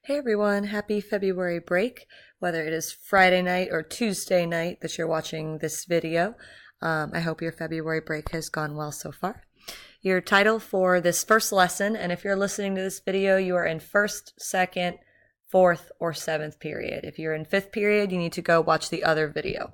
Hey everyone, happy February break, whether it is Friday night or Tuesday night that you're watching this video. I hope your February break has gone well so far. Your title for this first lesson, and if you're listening to this video, you are in first, second, fourth, or seventh period. If you're in fifth period, you need to go watch the other video.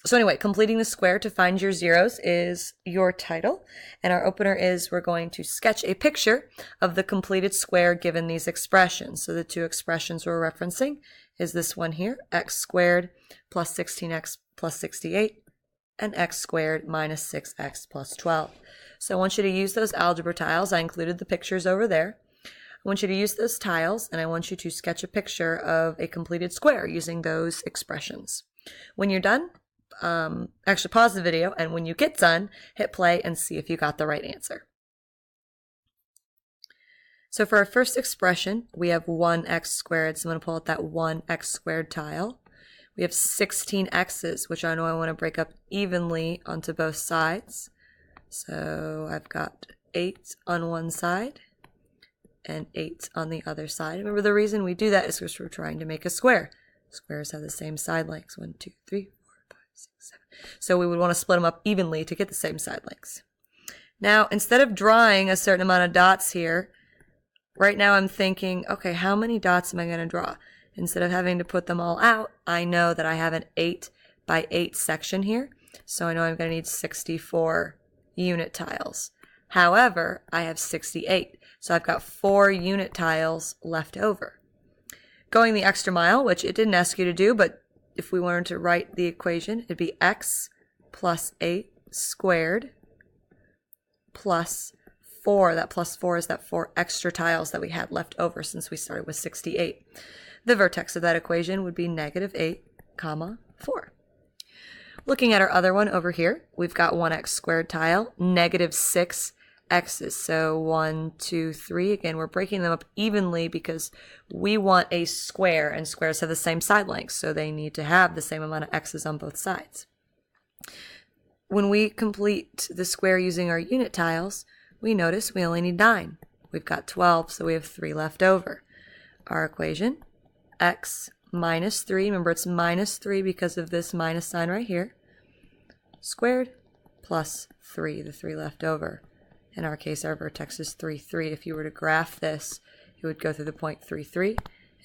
So anyway, completing the square to find your zeros is your title. And our opener is we're going to sketch a picture of the completed square given these expressions. So the two expressions we're referencing is this one here, x squared plus 16x plus 68, and x squared minus 6x plus 12. So I want you to use those algebra tiles. I included the pictures over there. I want you to use those tiles, and I want you to sketch a picture of a completed square using those expressions. When you're done, actually pause the video, and when you get done, hit play and see if you got the right answer. So for our first expression, we have 1x squared, so I'm going to pull out that 1x squared tile. We have 16 x's, which I know I want to break up evenly onto both sides. So I've got 8 on one side and 8 on the other side. Remember, the reason we do that is because we're trying to make a square. Squares have the same side lengths, 1, 2, 3, 4, 5, 6, 7. So we would want to split them up evenly to get the same side lengths. Now, instead of drawing a certain amount of dots here, right now I'm thinking, okay, how many dots am I going to draw? Instead of having to put them all out, I know that I have an 8 by 8 section here. So I know I'm going to need 64 unit tiles. However, I have 68. So I've got 4 unit tiles left over. Going the extra mile, which it didn't ask you to do, but if we wanted to write the equation, it'd be x plus 8 squared plus 4. That plus 4 is that 4 extra tiles that we had left over since we started with 68. The vertex of that equation would be negative 8, comma 4. Looking at our other one over here, we've got 1x squared tile, negative 6 x's. So 1, 2, 3. Again, we're breaking them up evenly because we want a square, and squares have the same side lengths, so they need to have the same amount of x's on both sides. When we complete the square using our unit tiles, we notice we only need 9. We've got 12, so we have 3 left over. Our equation, x minus 3, remember it's minus 3 because of this minus sign right here, squared plus 3, the 3 left over. In our case, our vertex is 3, 3. If you were to graph this, it would go through the point 3, 3.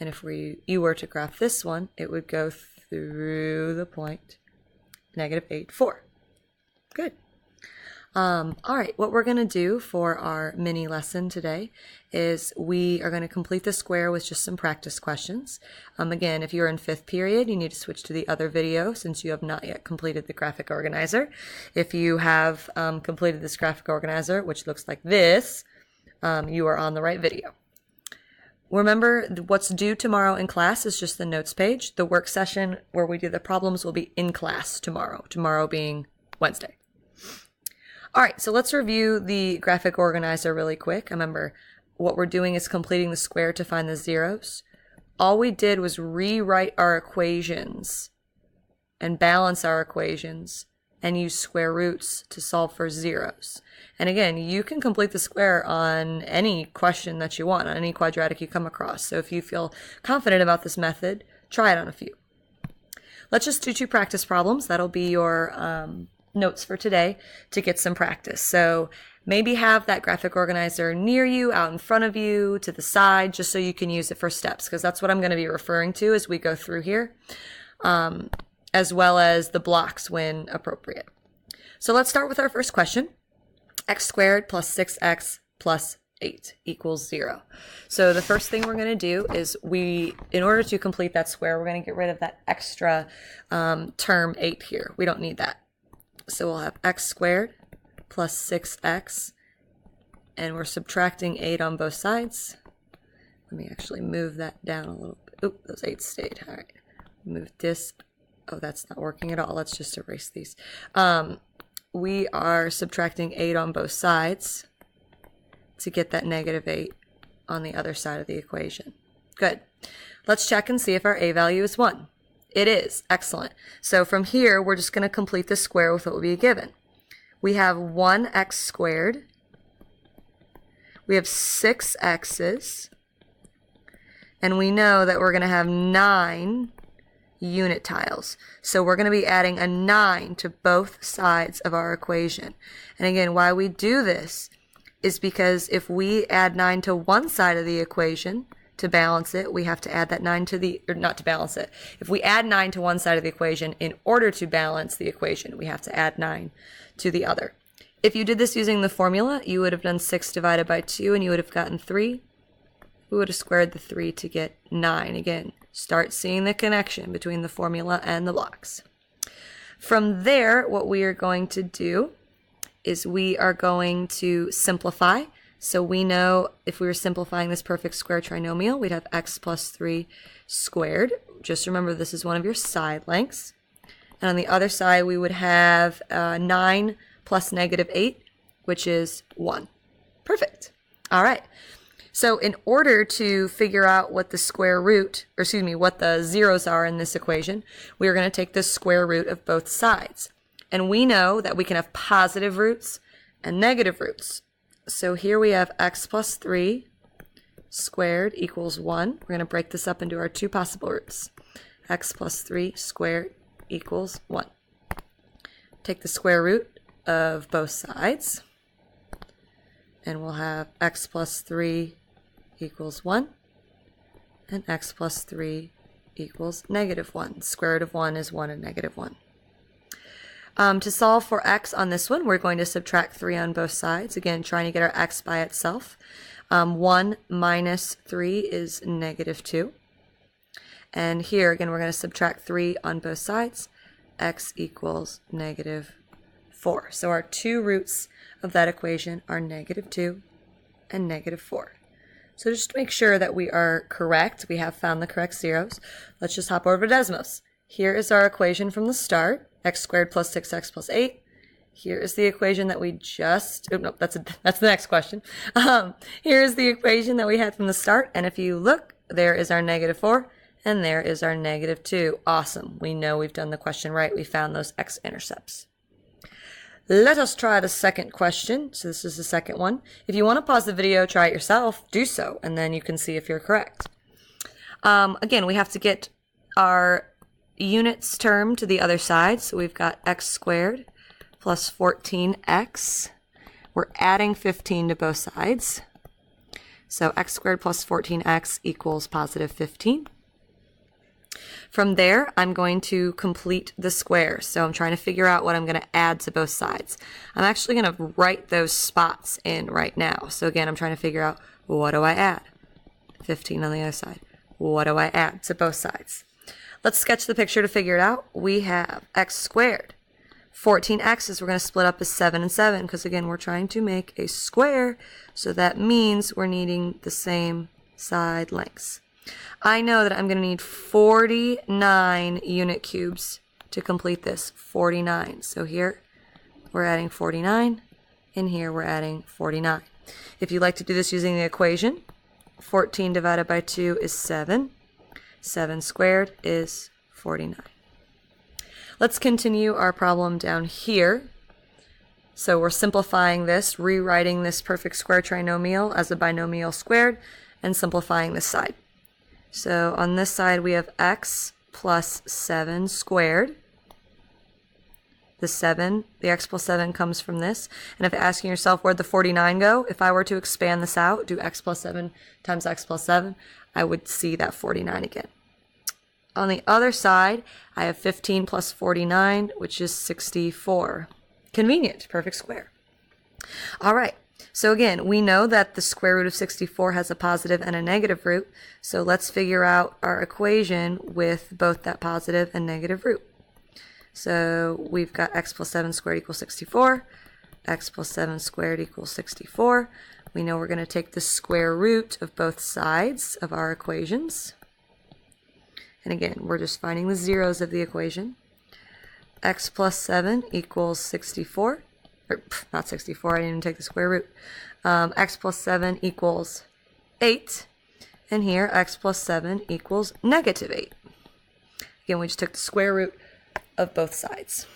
And if you were to graph this one, it would go through the point negative 8, 4. Good. All right, what we're going to do for our mini lesson today is we are going to complete the square with just some practice questions. Again, if you're in 5th period, you need to switch to the other video since you have not yet completed the graphic organizer. If you have completed this graphic organizer, which looks like this, you are on the right video. Remember, what's due tomorrow in class is just the notes page. The work session where we do the problems will be in class tomorrow being Wednesday. All right, so let's review the graphic organizer really quick. Remember, what we're doing is completing the square to find the zeros. All we did was rewrite our equations and balance our equations and use square roots to solve for zeros. And again, you can complete the square on any question that you want, on any quadratic you come across. So if you feel confident about this method, try it on a few. Let's just do 2 practice problems. That'll be your notes for today to get some practice. So maybe have that graphic organizer near you, out in front of you, to the side, just so you can use it for steps, because that's what I'm going to be referring to as we go through here, as well as the blocks when appropriate. So let's start with our first question. X squared plus 6x plus 8 equals 0. So the first thing we're going to do is in order to complete that square, we're going to get rid of that extra term 8 here. We don't need that. So we'll have x squared plus 6x, and we're subtracting 8 on both sides. Let me actually move that down a little bit. Oop, those 8 stayed. All right, move this. Oh, that's not working at all. Let's just erase these. We are subtracting 8 on both sides to get that negative 8 on the other side of the equation. Good. Let's check and see if our a value is 1. It is. Excellent. So from here, we're just going to complete the square with what will be given. We have 1x squared. We have 6 x's. And we know that we're going to have 9 unit tiles. So we're going to be adding a 9 to both sides of our equation. And again, why we do this is because if we add 9 to one side of the equation to balance it, we have to add that 9 to the, or not to balance it. If we add 9 to one side of the equation, in order to balance the equation, we have to add 9 to the other. If you did this using the formula, you would have done 6 divided by 2 and you would have gotten 3. We would have squared the 3 to get 9. Again, start seeing the connection between the formula and the blocks. From there, what we are going to do is we are going to simplify. So we know if we were simplifying this perfect square trinomial, we'd have x plus 3 squared. Just remember this is one of your side lengths. And on the other side, we would have 9 plus negative 8, which is 1. Perfect. All right. So in order to figure out what the square root, or excuse me, what the zeros are in this equation, we are going to take the square root of both sides. And we know that we can have positive roots and negative roots. So here we have x plus 3 squared equals 1. We're going to break this up into our 2 possible roots. X plus 3 squared equals 1. Take the square root of both sides, and we'll have x plus 3 equals 1, and x plus 3 equals negative 1. Square root of 1 is 1 and negative 1. To solve for x on this one, we're going to subtract 3 on both sides. Again, trying to get our x by itself. 1 minus 3 is negative 2. And here, again, we're going to subtract 3 on both sides. X equals negative 4. So our 2 roots of that equation are negative 2 and negative 4. So just to make sure that we are correct, we have found the correct zeros. Let's just hop over to Desmos. Here is our equation from the start, x squared plus 6x plus 8. Here is the equation that we just, oh, no, that's the next question. Here is the equation that we had from the start, and if you look, there is our negative 4, and there is our negative 2. Awesome. We know we've done the question right. We found those x-intercepts. Let us try the second question. So this is the second one. If you want to pause the video, try it yourself, do so, and then you can see if you're correct. Again, we have to get our units term to the other side. So we've got x squared plus 14x. We're adding 15 to both sides. So x squared plus 14x equals positive 15. From there, I'm going to complete the square. So I'm trying to figure out what I'm going to add to both sides. I'm actually going to write those spots in right now. So again, I'm trying to figure out, what do I add? 15 on the other side. What do I add to both sides? Let's sketch the picture to figure it out. We have x squared. 14x's we're going to split up as 7 and 7 because again, we're trying to make a square. So that means we're needing the same side lengths. I know that I'm going to need 49 unit cubes to complete this. 49. So here we're adding 49, and here we're adding 49. If you'd like to do this using the equation, 14 divided by 2 is 7. 7 squared is 49. Let's continue our problem down here. So we're simplifying this, rewriting this perfect square trinomial as a binomial squared, and simplifying this side. So on this side, we have x plus 7 squared. The x plus 7 comes from this. And if you're asking yourself where'd the 49 go, if I were to expand this out, do x plus 7 times x plus 7, I would see that 49 again. On the other side, I have 15 plus 49, which is 64. Convenient, perfect square. All right. So again, we know that the square root of 64 has a positive and a negative root. So let's figure out our equation with both that positive and negative root. So we've got x plus 7 squared equals 64. X plus 7 squared equals 64. We know we're going to take the square root of both sides of our equations. And again, we're just finding the zeros of the equation. X plus 7 equals 64. Or, not 64, I didn't even take the square root. X plus 7 equals 8. And here, x plus 7 equals negative 8. Again, we just took the square root of both sides.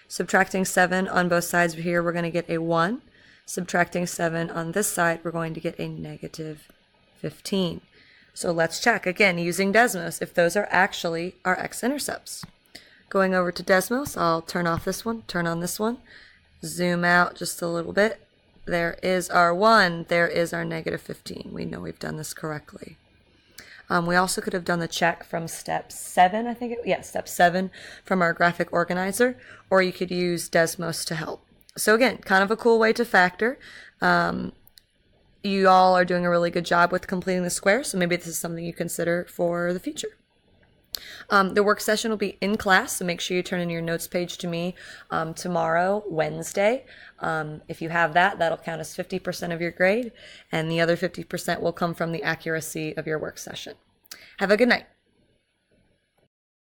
Subtracting 7 on both sides here, we're going to get a 1. Subtracting 7 on this side, we're going to get a negative 15. So let's check again using Desmos if those are actually our x-intercepts. Going over to Desmos, I'll turn off this one, turn on this one, zoom out just a little bit. There is our 1, there is our negative 15. We know we've done this correctly. We also could have done the check from step 7, I think. Step 7 from our graphic organizer, or you could use Desmos to help. So again, kind of a cool way to factor. You all are doing a really good job with completing the square, so maybe this is something you consider for the future. The work session will be in class, so make sure you turn in your notes page to me tomorrow, Wednesday. If you have that, that'll count as 50% of your grade, and the other 50% will come from the accuracy of your work session. Have a good night.